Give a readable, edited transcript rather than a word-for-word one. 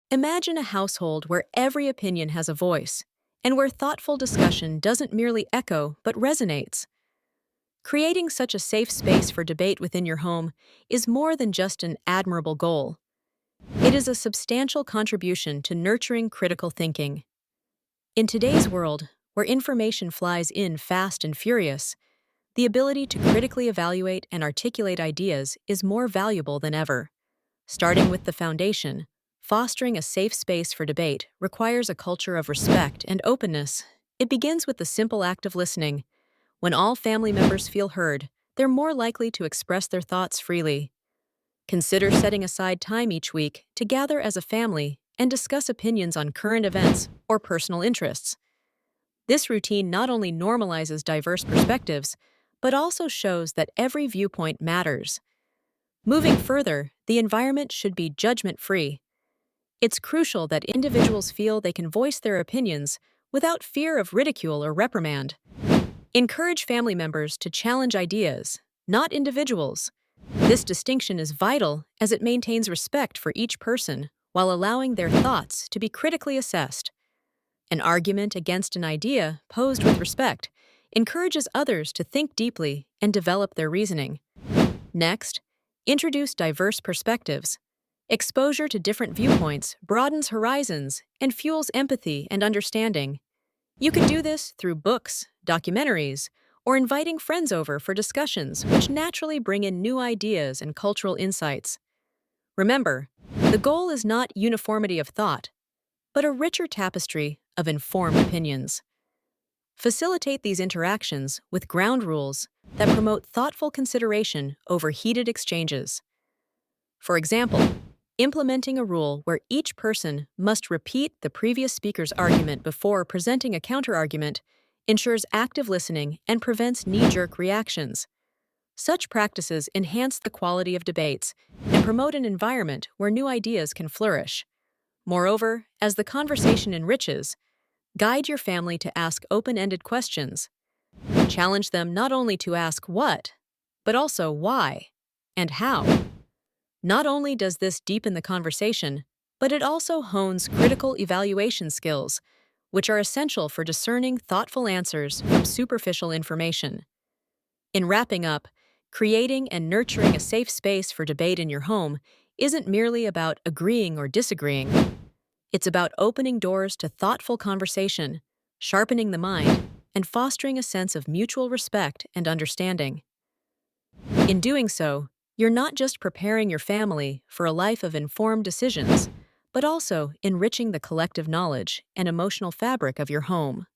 Imagine a household where every opinion has a voice, and where thoughtful discussion doesn't merely echo but resonates. Creating such a safe space for debate within your home is more than just an admirable goal. It is a substantial contribution to nurturing critical thinking. In today's world, where information flies in fast and furious, the ability to critically evaluate and articulate ideas is more valuable than ever. Starting with the foundation, fostering a safe space for debate requires a culture of respect and openness. It begins with the simple act of listening. When all family members feel heard, they're more likely to express their thoughts freely. Consider setting aside time each week to gather as a family and discuss opinions on current events or personal interests. This routine not only normalizes diverse perspectives, but also shows that every viewpoint matters. Moving further, the environment should be judgment-free. It's crucial that individuals feel they can voice their opinions without fear of ridicule or reprimand. Encourage family members to challenge ideas, not individuals. This distinction is vital as it maintains respect for each person while allowing their thoughts to be critically assessed. An argument against an idea posed with respect encourages others to think deeply and develop their reasoning. Next, introduce diverse perspectives. Exposure to different viewpoints broadens horizons and fuels empathy and understanding. You can do this through books, documentaries, or inviting friends over for discussions which naturally bring in new ideas and cultural insights. Remember, the goal is not uniformity of thought, but a richer tapestry of informed opinions. Facilitate these interactions with ground rules that promote thoughtful consideration over heated exchanges. For example, implementing a rule where each person must repeat the previous speaker's argument before presenting a counterargument ensures active listening and prevents knee-jerk reactions. Such practices enhance the quality of debates and promote an environment where new ideas can flourish. Moreover, as the conversation enriches, guide your family to ask open-ended questions. Challenge them not only to ask what, but also why and how. Not only does this deepen the conversation, but it also hones critical evaluation skills, which are essential for discerning thoughtful answers from superficial information. In wrapping up, creating and nurturing a safe space for debate in your home isn't merely about agreeing or disagreeing. It's about opening doors to thoughtful conversation, sharpening the mind, and fostering a sense of mutual respect and understanding. In doing so, you're not just preparing your family for a life of informed decisions, but also enriching the collective knowledge and emotional fabric of your home.